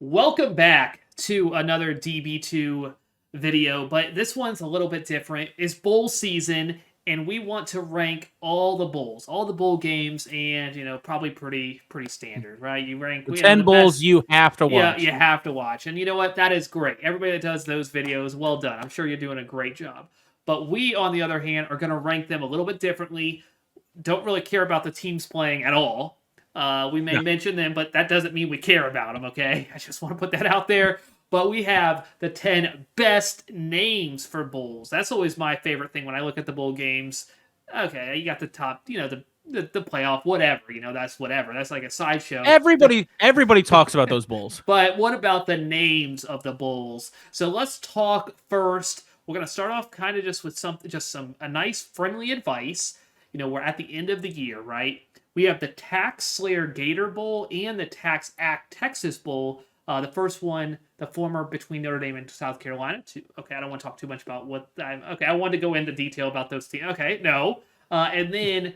Welcome back to another DB2 video, but this one's a little bit different. It's bowl season, and we want to rank all the bowls, all the bowl games, and probably pretty standard, right? You rank The 10 the bowls best. you have to Yeah, watch. you have to watch, and you know what? That is great. Everybody that does those videos, well done. I'm sure you're doing a great job. But we, on the other hand, are going to rank them a little bit differently. Don't really care about the teams playing at all. We may mention them, but that doesn't mean we care about them, okay? I just want to put that out there. But we have the 10 best names for bowls. That's always my favorite thing when I look at the bowl games. Okay, you got the top, the playoff, whatever. That's whatever. That's like a sideshow. Everybody talks about those bowls. But what about the names of the bowls? So let's talk first. We're gonna start off kind of just with a nice friendly advice. We're at the end of the year, right? We have the Tax Slayer Gator Bowl and the Tax Act Texas Bowl. The first one, the former between Notre Dame and South Carolina. Okay, I don't want to talk too much about okay, I wanted to go into detail about those teams. Okay, no. And then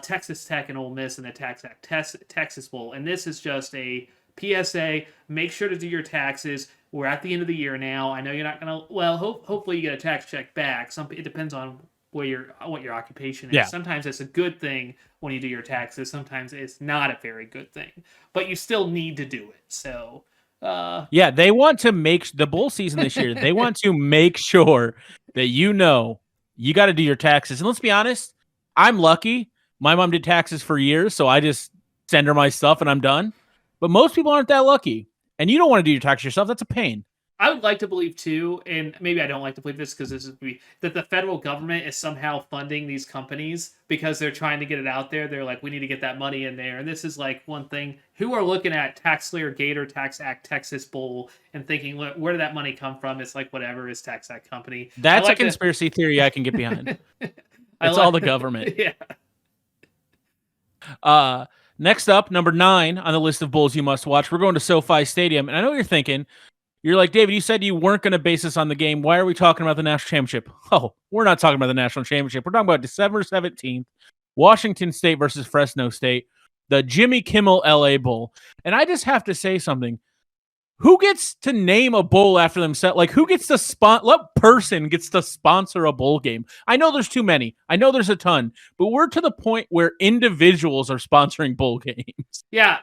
Texas Tech and Ole Miss in the Tax Act Texas Bowl. And this is just a PSA. Make sure to do your taxes. We're at the end of the year now. I know you're not gonna. Well, hopefully you get a tax check back. It depends on what your occupation is. Yeah. Sometimes it's a good thing when you do your taxes. Sometimes it's not a very good thing, but you still need to do it. So, yeah, they want to make the bowl season this year. They want to make sure that you got to do your taxes. And let's be honest, I'm lucky. My mom did taxes for years, so I just send her my stuff and I'm done. But most people aren't that lucky, and you don't want to do your taxes yourself. That's a pain. I would like to believe too, and maybe I don't like to believe this because that the federal government is somehow funding these companies because they're trying to get it out there. They're like, we need to get that money in there. And this is like one thing. Who are looking at Tax Slayer Gator Tax Act Texas Bowl and thinking, where did that money come from? It's like, whatever, is Tax Act company. That's a conspiracy theory I can get behind. It's all the government. Yeah. Next up, number 9 on the list of bowls you must watch. We're going to SoFi Stadium, and I know what you're thinking. You're like, David, you said you weren't going to base this on the game. Why are we talking about the national championship? Oh, we're not talking about the national championship. We're talking about December 17th, Washington State versus Fresno State, the Jimmy Kimmel LA Bowl. And I just have to say something. Who gets to name a bowl after themselves? Like, who gets to what person gets to sponsor a bowl game? I know there's too many. I know there's a ton, but we're to the point where individuals are sponsoring bowl games. Yeah,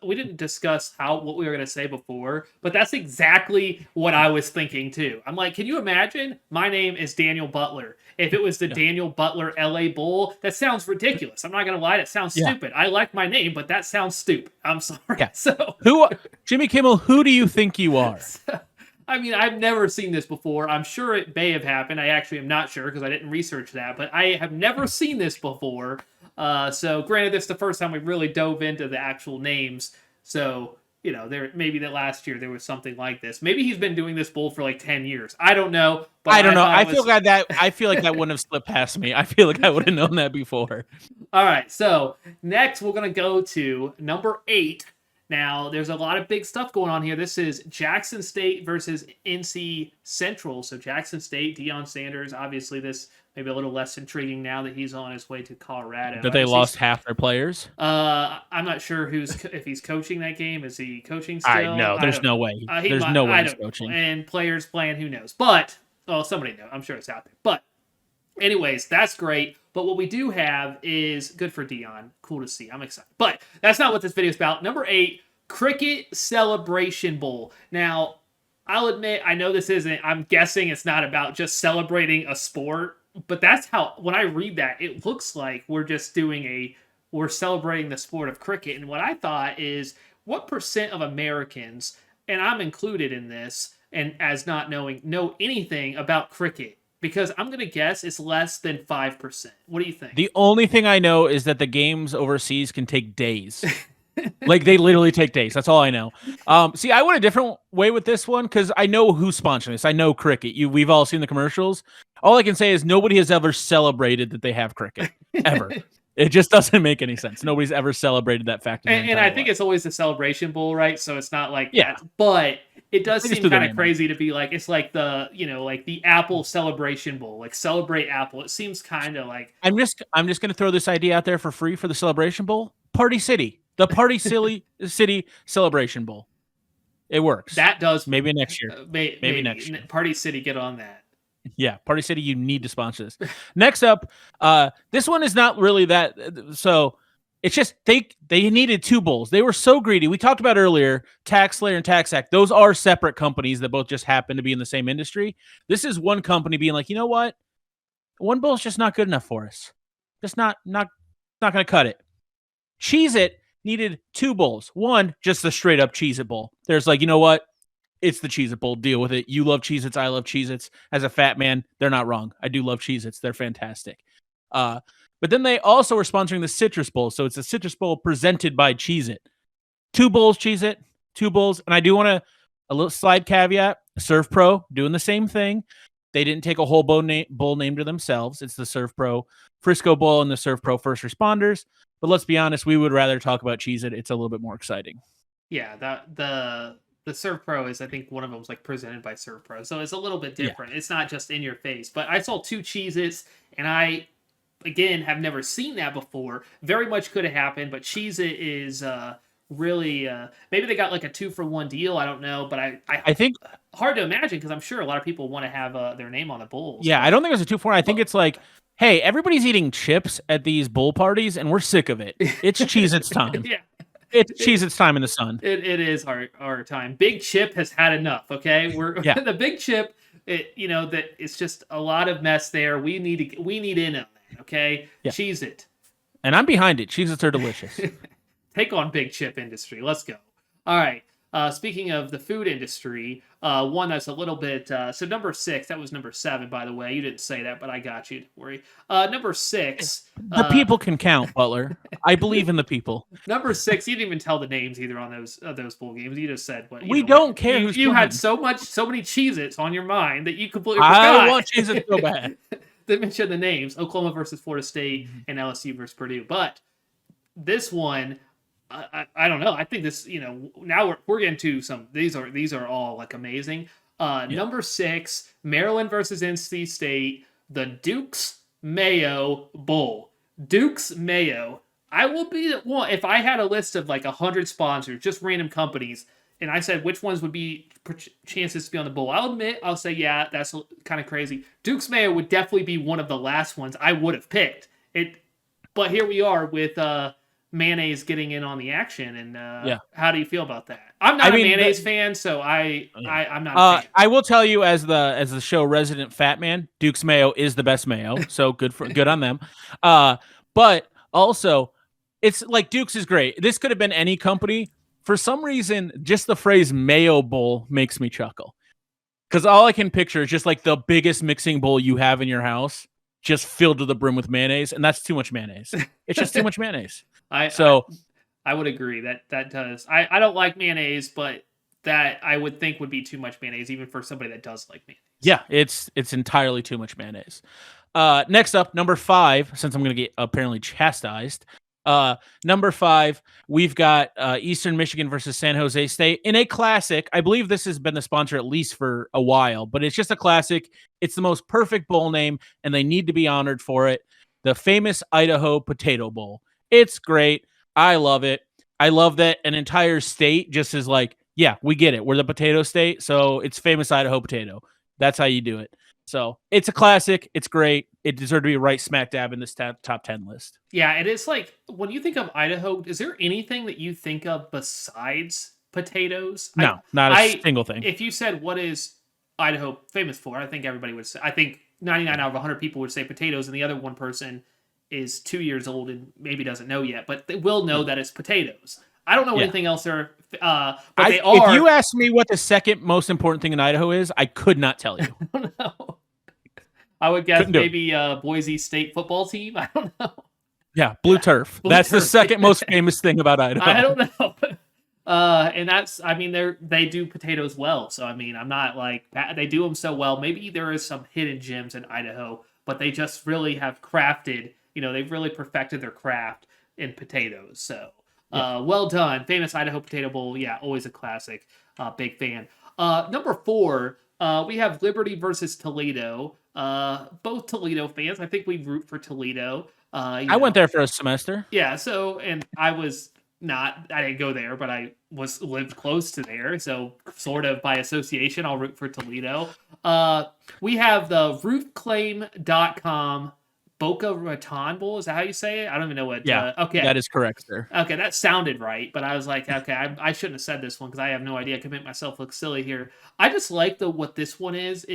we didn't discuss what we were going to say before, but that's exactly what I was thinking too. I'm like, can you imagine? My name is Daniel Butler. If it was the Daniel Butler LA Bowl, that sounds ridiculous. I'm not going to lie, that sounds stupid. I like my name, but that sounds stupid. I'm sorry. Yeah. So, Jimmy Kimmel, who do you think you are? I mean, I've never seen this before. I'm sure it may have happened. I actually am not sure because I didn't research that, but I have never seen this before. So granted, this is the first time we really dove into the actual names. So, maybe that last year there was something like this. Maybe he's been doing this bowl for like 10 years. I don't know. But I don't know. I feel like that wouldn't have slipped past me. I feel like I would have known that before. All right. So next we're going to go to number 8. Now, there's a lot of big stuff going on here. This is Jackson State versus NC Central. So Jackson State, Deion Sanders. Obviously, this may be a little less intriguing now that he's on his way to Colorado. That they lost half their players? I'm not sure if he's coaching that game. Is he coaching still? No, there's no way. There's no way he's coaching. And players playing, who knows? But, somebody knows. I'm sure it's out there. But, anyways, that's great. But what we do have is good for Deion. Cool to see. I'm excited. But that's not what this video is about. Number 8, Cricket Celebration Bowl. Now, I'll admit, I know this isn't, I'm guessing it's not about just celebrating a sport. But that's how, when I read that, it looks like we're just we're celebrating the sport of cricket. And what I thought is, what percent of Americans, and I'm included in this, and as not know anything about cricket? Because I'm going to guess it's less than 5%. What do you think? The only thing I know is that the games overseas can take days. Like, they literally take days. That's all I know. See, I went a different way with this one because I know who's sponsoring this. I know cricket. We've all seen the commercials. All I can say is nobody has ever celebrated that they have cricket. Ever. It just doesn't make any sense. Nobody's ever celebrated that fact. And I think it's always the Celebration Bowl, right? So it's not like that. But it does seem kind of crazy to be like, it's like the, like the Apple Celebration Bowl, like celebrate Apple. It seems kind of like. I'm just going to throw this idea out there for free for the Celebration Bowl. Party City. The Party City Celebration Bowl. It works. That does Maybe next year. Maybe next maybe year. Party City, get on that. Yeah, Party City, you need to sponsor this. Next up, this one is not really that. So it's just they needed two bulls. They were so greedy. We talked about earlier, Tax Slayer and Tax Act. Those are separate companies that both just happen to be in the same industry. This is one company being like, you know what? One bull's just not good enough for us. Just not going to cut it. Cheez-It needed two bulls. One, just the straight up Cheez-It bowl. There's like, you know what? It's the Cheez-It bowl. Deal with it. You love Cheez-Its. I love Cheez-Its. As a fat man, they're not wrong. I do love Cheez-Its. They're fantastic. But then they also were sponsoring the Citrus Bowl. So it's a Citrus Bowl presented by Cheez-It. Two bowls, Cheez-It. Two bowls. And I do want a little slide caveat. Serve Pro doing the same thing. They didn't take a whole bowl name to themselves. It's the Serve Pro Frisco Bowl and the Serve Pro First Responders. But let's be honest, we would rather talk about Cheez-It. It's a little bit more exciting. Yeah, the Serve Pro is, I think one of them was like presented by Serve Pro, so it's a little bit different. Yeah. It's not just in your face. But I saw two Cheez-Its, and I, again, have never seen that before. Very much could have happened, but Cheez-It is really maybe they got like a 2-for-1 deal. I don't know, but I think hard to imagine because I'm sure a lot of people want to have their name on the bowls. Yeah, I don't think it's a 2-for-1. I think it's like, hey, everybody's eating chips at these bowl parties, and we're sick of it. It's Cheez-Its time. Yeah. It's Cheez-Its time in the sun. It is our time. Big Chip has had enough. Okay, we're the Big Chip. That it's just a lot of mess there. We need in on that. Okay, yeah. Cheez-It. And I'm behind it. Cheez-Its are delicious. Take on Big Chip industry. Let's go. All right. Speaking of the food industry, one that's a little bit... so number 6, that was number 7, by the way. You didn't say that, but I got you. Don't worry. Number 6... The people can count, Butler. I believe in the people. Number 6, you didn't even tell the names either on those bowl games. You just said... we don't care who's You had so many Cheez-Its on your mind that you completely forgot. I want Cheez-Its so bad. They mentioned the names. Oklahoma versus Florida State and LSU versus Purdue. But this one... I don't know. I think this, now we're getting to some. These are all like amazing. Number 6, Maryland versus NC State, the Duke's Mayo Bowl. Duke's Mayo. I will be the one if I had a list of like 100 sponsors, just random companies, and I said which ones would be chances to be on the bowl. I'll say yeah, that's kind of crazy. Duke's Mayo would definitely be one of the last ones I would have picked. But here we are with mayonnaise getting in on the action, and how do you feel about that? I'm not a mayonnaise fan, so I'm not a fan. I will tell you, as the show resident fat man, Duke's Mayo is the best mayo, so good on them. But also, it's like Duke's is great. This could have been any company. For some reason, just the phrase Mayo Bowl makes me chuckle, because all I can picture is just like the biggest mixing bowl you have in your house, just filled to the brim with mayonnaise, and that's too much mayonnaise. It's just too much mayonnaise. I would agree that does. I don't like mayonnaise, but that I would think would be too much mayonnaise, even for somebody that does like mayonnaise. Yeah, it's entirely too much mayonnaise. Next up, number 5, since I'm going to get apparently chastised. Number 5, we've got Eastern Michigan versus San Jose State in a classic. I believe this has been the sponsor at least for a while, but it's just a classic. It's the most perfect bowl name, and they need to be honored for it. The famous Idaho Potato Bowl. It's great. I love it. I love that an entire state just is like, yeah, we get it. We're the potato state, so it's famous Idaho potato. That's how you do it. So it's a classic. It's great. It deserved to be right smack dab in this top 10 list. Yeah, it is. Like, when you think of Idaho, is there anything that you think of besides potatoes? No, not a single thing. If you said, what is Idaho famous for? I think everybody would say, I think 99 out of 100 people would say potatoes, and the other one person is 2 years old and maybe doesn't know yet, but they will know that it's potatoes. I don't know anything else there, but they are. If you ask me what the second most important thing in Idaho is, I could not tell you. I don't know. I would guess maybe Boise State football team. I don't know. Yeah, blue turf. That's the second most famous thing about Idaho. I don't know. And that's, they do potatoes well. So, I'm not like, they do them so well. Maybe there is some hidden gems in Idaho, but they just really have crafted, they've really perfected their craft in potatoes. So, well done. Famous Idaho Potato Bowl. Yeah, always a classic. Big fan. Number 4, we have Liberty versus Toledo. Both Toledo fans. I think we root for Toledo. I went there for a semester. Yeah, so, and I didn't go there, but I lived close to there, so sort of by association, I'll root for Toledo. We have the roofclaim.com Boca Raton Bowl. Is that how you say it? I don't even know what. Yeah, Okay. that is correct, sir. Okay, that sounded right, but I was like, okay, I shouldn't have said this one because I have no idea. I could make myself look silly here. I just like what this one is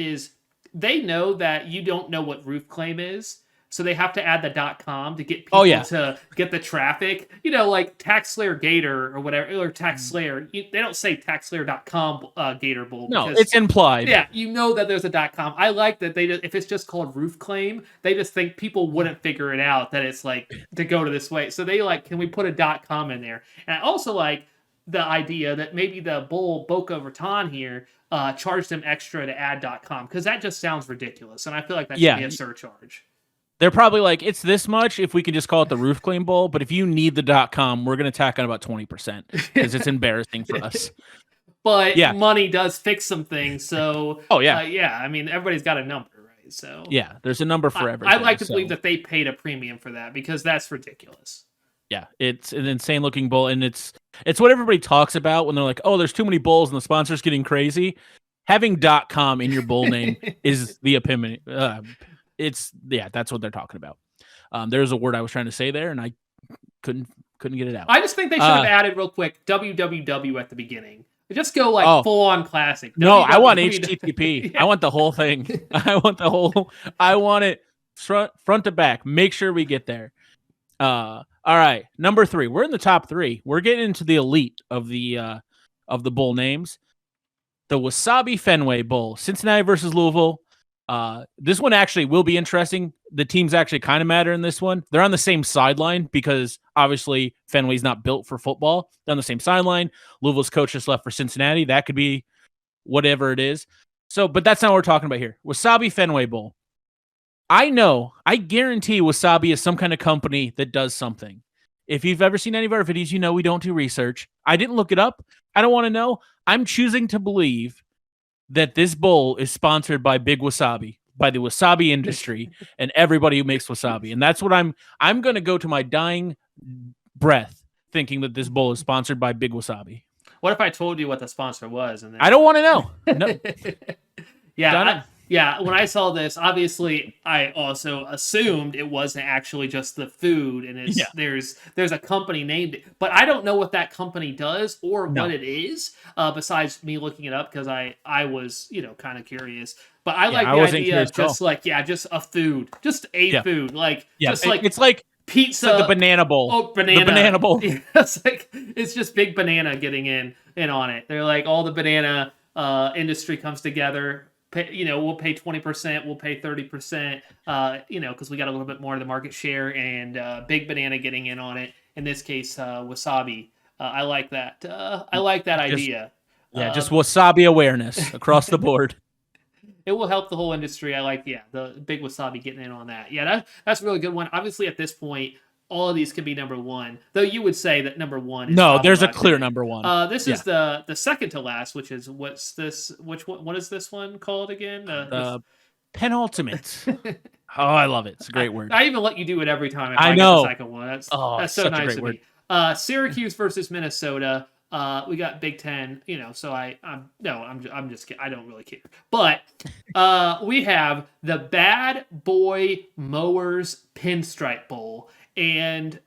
they know that you don't know what roof claim is, so they have to add the .com to get people to get the traffic. Like TaxSlayer Gator or whatever, or TaxSlayer. They don't say TaxSlayer.com Gator Bowl. No, it's implied. Yeah, you know that there's a .com. I like that if it's just called roof claim, they just think people wouldn't figure it out that it's like to go to this way. So they can we put a .com in there? And I also like the idea that maybe the bowl Boca Raton here charged them extra to add .com, because that just sounds ridiculous, and I feel like that should be a surcharge. They're probably like, it's this much if we can just call it the Roof Claim Bowl, but if you need the .com, we're going to tack on about 20% because it's embarrassing for us. But money does fix some things, so I mean, everybody's got a number, right? So yeah, there's a number for everything. I like to believe that they paid a premium for that, because that's ridiculous. Yeah, it's an insane looking bowl, and it's what everybody talks about when they're like, oh, there's too many bowls and the sponsor's getting crazy. Having .com in your bowl name is the epitome. That's what they're talking about. There's a word I was trying to say there, and I couldn't get it out. I just think they should have added real quick www at the beginning. Just go full on classic. No, I want HTTP. I want the whole thing. I want it front to back. Make sure we get there. All right, number 3. We're in the top 3. We're getting into the elite of the bowl names. The Wasabi Fenway Bowl, Cincinnati versus Louisville. This one actually will be interesting. The teams actually kind of matter in this one. They're on the same sideline because obviously Fenway's not built for football. They're on the same sideline. Louisville's coach just left for Cincinnati. That could be whatever it is. So, but that's not what we're talking about here. Wasabi Fenway Bowl. I guarantee Wasabi is some kind of company that does something. If you've ever seen any of our videos, you know we don't do research. I didn't look it up. I don't want to know. I'm choosing to believe that this bowl is sponsored by Big Wasabi, by the wasabi industry, and everybody who makes wasabi. And that's what I'm going to go to my dying breath thinking that this bowl is sponsored by Big Wasabi. What if I told you what the sponsor was? And then... I don't want to know. No. Yeah, when I saw this, obviously, I also assumed it wasn't actually just the food, and there's a company named it, but I don't know what that company does or what it is. Besides me looking it up because I was kind of curious. But I like the idea of just just a food, just a food, it's like pizza, like the banana bowl. Oh, banana, the banana bowl. Yeah, it's just big banana getting in on it. They're like all the banana industry comes together. We'll pay 20%, we'll pay 30%, because we got a little bit more of the market share, and Big Banana getting in on it. In this case, Wasabi. I like that. I like that idea. Just Wasabi awareness across the board. It will help the whole industry. I like, the Big Wasabi getting in on that. Yeah, that's a really good one. Obviously, at this point, all of these could be number 1, though you would say that number 1 is there's a clear number 1. This is the second to last, which is what's this? Which one? What is this one called again? Penultimate. Oh, I love it. It's a great word. I even let you do it every time. I know. Get the second one. That's so nice of me. Syracuse versus Minnesota. We got Big Ten. So I'm just kidding. I don't really care. But we have the Bad Boy Mowers Pinstripe Bowl. And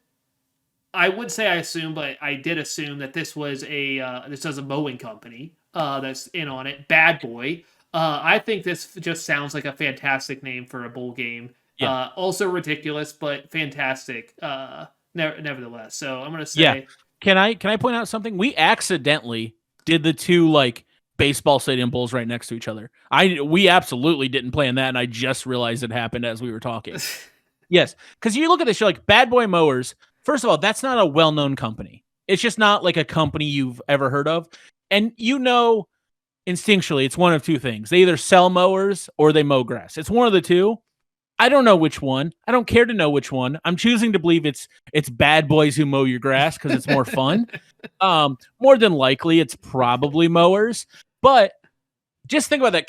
I would say I assume, but I did assume that this was a mowing company that's in on it. Bad Boy. I think this just sounds like a fantastic name for a bowl game. Yeah. Also ridiculous, but fantastic. Nevertheless. So I'm gonna say. Yeah. Can I point out something? We accidentally did the two baseball stadium bowls right next to each other. We absolutely didn't plan that, and I just realized it happened as we were talking. Yes, because you look at this, you're like, Bad Boy Mowers. First of all, that's not a well-known company. It's just not like a company you've ever heard of. And instinctually, it's one of two things. They either sell mowers or they mow grass. It's one of the two. I don't know which one. I don't care to know which one. I'm choosing to believe it's bad boys who mow your grass because it's more fun. More than likely, it's probably mowers. But just think about that.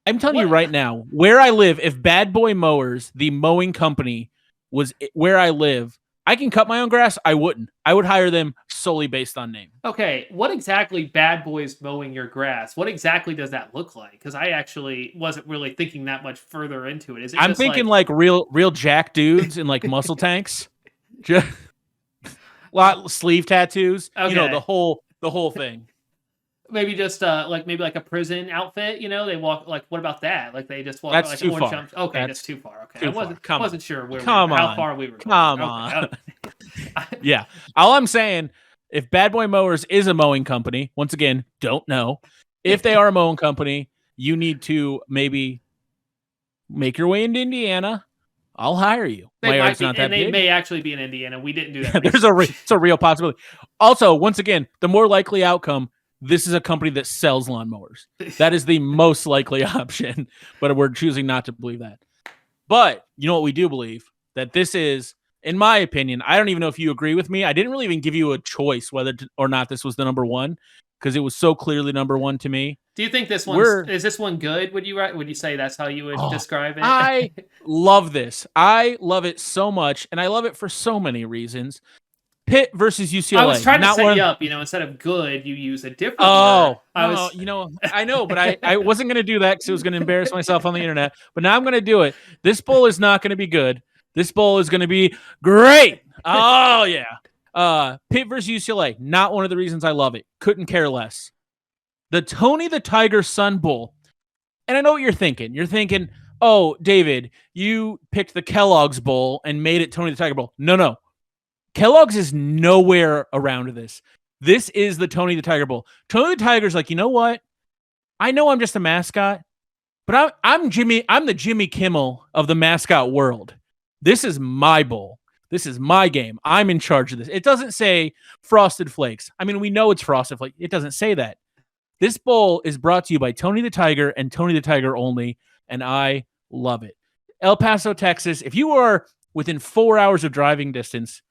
I'm telling you right now, where I live, if Bad Boy Mowers, the mowing company, was where I live, I can cut my own grass. I wouldn't. I would hire them solely based on name. Okay, what exactly bad boys mowing your grass? What exactly does that look like? Because I actually wasn't really thinking that much further into it. Is it I'm just thinking like like real jack dudes in like muscle tanks, just lot sleeve tattoos. okay, You know, the whole thing. maybe just maybe like a prison outfit? You know, they walk like what about that? Like they just walk That's like too orange far. jump. Okay, That's that's too far. Okay, too far. Come on. wasn't sure Come how on. far we were going. Come Okay, on. Yeah. All I'm saying, if Bad Boy Mowers is a mowing company, once again, don't know. If they are a mowing company, you need to maybe make your way into Indiana. I'll hire you. they My might yard's be, not and that they big. may actually be in Indiana. We didn't do that. There's research. it's a real possibility. Also, once again, the more likely outcome, this is a company that sells lawnmowers. That is the most likely option, but we're choosing not to believe that. But you know what we do believe? That this is, in my opinion, I don't even know if you agree with me. I didn't really even give you a choice whether or not this was the number one because it was so clearly number one to me. Do you think this is this one good? Would you say that's how you would describe it? I love this. I love it so much, and I love it for so many reasons. Pitt versus UCLA. I was trying to set you up, instead of good, you use a different word. I know, but I wasn't going to do that because it was going to embarrass myself on the internet. But now I'm going to do it. This bowl is not going to be good. This bowl is going to be great. Oh, yeah. Pitt versus UCLA. Not one of the reasons I love it. Couldn't care less. The Tony the Tiger Sun Bowl. And I know what you're thinking. You're thinking, oh, David, you picked the Kellogg's Bowl and made it Tony the Tiger Bowl. No. Kellogg's is nowhere around this. This is the Tony the Tiger Bowl. Tony the Tiger's like, you know what? I know I'm just a mascot, but I'm the Jimmy Kimmel of the mascot world. This is my bowl. This is my game. I'm in charge of this. It doesn't say Frosted Flakes. I mean, we know it's Frosted Flakes. It doesn't say that. This bowl is brought to you by Tony the Tiger and Tony the Tiger only, and I love it. El Paso, Texas. If you are within 4 hours of driving distance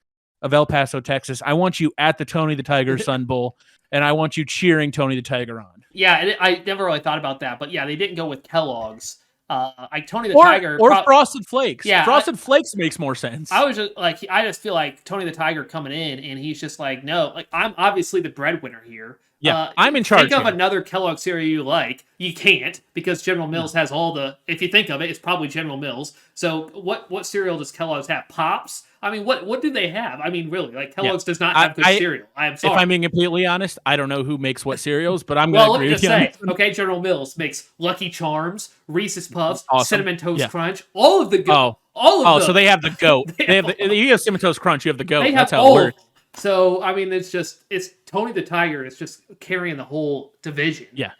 of El Paso, Texas, I want you at the Tony the Tiger Sun Bowl, and I want you cheering Tony the Tiger on. Yeah, I never really thought about that, but yeah, they didn't go with Kellogg's. Tony the Tiger or Frosted Flakes. Yeah, Frosted Flakes makes more sense. I was just like, I just feel like Tony the Tiger coming in, and he's just like, no, like I'm obviously the breadwinner here. Yeah, I'm in charge. Think of another Kellogg cereal you like. You can't because General Mills has all the. If you think of it, it's probably General Mills. So what cereal does Kellogg's have? Pops. I mean, what do they have? I mean, really, like Kellogg's does not have good cereal. I'm sorry. If I'm being completely honest, I don't know who makes what cereals, but I'm going to agree with you. Okay, General Mills makes Lucky Charms, Reese's Puffs, awesome. Cinnamon Toast Crunch, all of the good. So they have the goat. You have Cinnamon Toast Crunch, you have the goat. That's how it works. So I mean, it's Tony the Tiger is just carrying the whole division. Yeah.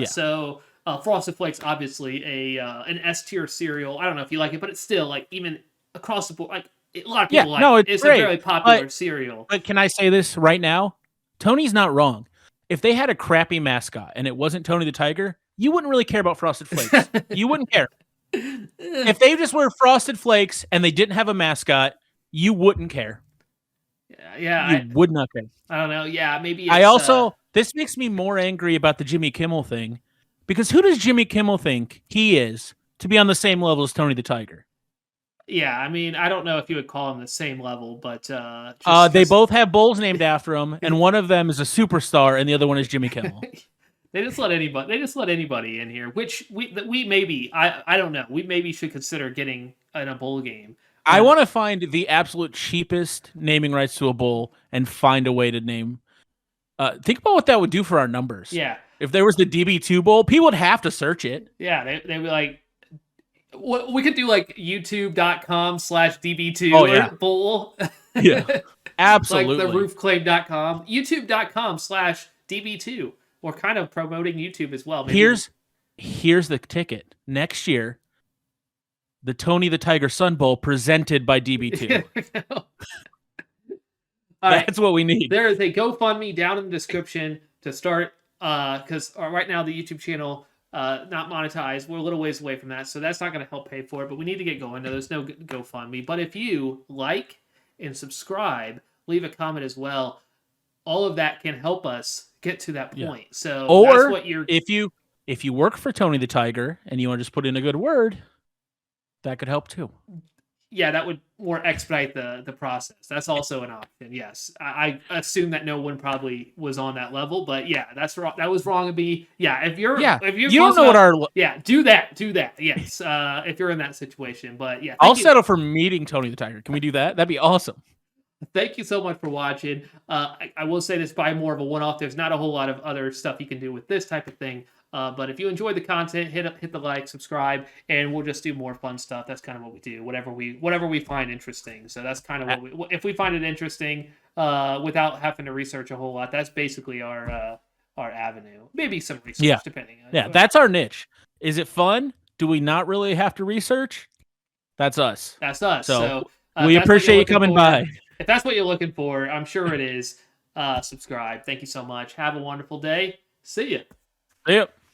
So Frosted Flakes, obviously an S tier cereal. I don't know if you like it, but it's still like even across the board, like a lot of people like it. It's a very popular cereal. But can I say this right now? Tony's not wrong. If they had a crappy mascot and it wasn't Tony the Tiger, you wouldn't really care about Frosted Flakes. You wouldn't care. If they just were Frosted Flakes and they didn't have a mascot, you wouldn't care. Yeah, you would not care. I don't know. Yeah, maybe. This makes me more angry about the Jimmy Kimmel thing, because who does Jimmy Kimmel think he is to be on the same level as Tony the Tiger? Yeah, I mean, I don't know if you would call him the same level, but they both have bowls named after them, and one of them is a superstar, and the other one is Jimmy Kimmel. They just let anybody in here, which we maybe I don't know. We maybe should consider getting in a bowl game. I want to find the absolute cheapest naming rights to a bowl and find a way to name. Think about what that would do for our numbers. Yeah. If there was the DB2 bowl, people would have to search it. Yeah, they'd be like, we could do like youtube.com/DB2 bowl. Yeah, absolutely. Like the roofclaim.com, youtube.com/DB2. We're kind of promoting YouTube as well. Maybe. Here's the ticket. Next year, the Tony the Tiger Sun Bowl presented by DB2. That's what we need. There is a GoFundMe down in the description to start, because right now the YouTube channel not monetized. We're a little ways away from that, so that's not going to help pay for it, but we need to get going. There's no GoFundMe. But if you like and subscribe, leave a comment as well. All of that can help us get to that point. Yeah. So that's what you're... if you work for Tony the Tiger and you want to just put in a good word, that could help too. yeah, that would more expedite the process. That's also an option. Yes, I assume that no one probably was on that level, but yeah, that's wrong. That was wrong of me. Yeah, Yeah, if you're you don't close know what enough, our. yeah, do that. Do that. Yes, if you're in that situation. But yeah, I'll thank you. settle for meeting Tony the Tiger. Can we do that? That'd be awesome. Thank you so much for watching. I will say this by more of a one-off. There's not a whole lot of other stuff you can do with this type of thing. But if you enjoyed the content, hit the like, subscribe, and we'll just do more fun stuff. That's kind of what we do. Whatever we find interesting. So that's kind of what we. If we find it interesting, without having to research a whole lot, that's basically our avenue. Maybe some research, Yeah. depending. Yeah, that's our niche. Is it fun? Do we not really have to research? That's us. That's us. So, So we if that's what you're appreciate you looking coming for, by. if that's what you're looking for, I'm sure it is. Subscribe. Thank you so much. Have a wonderful day. See ya. Yep.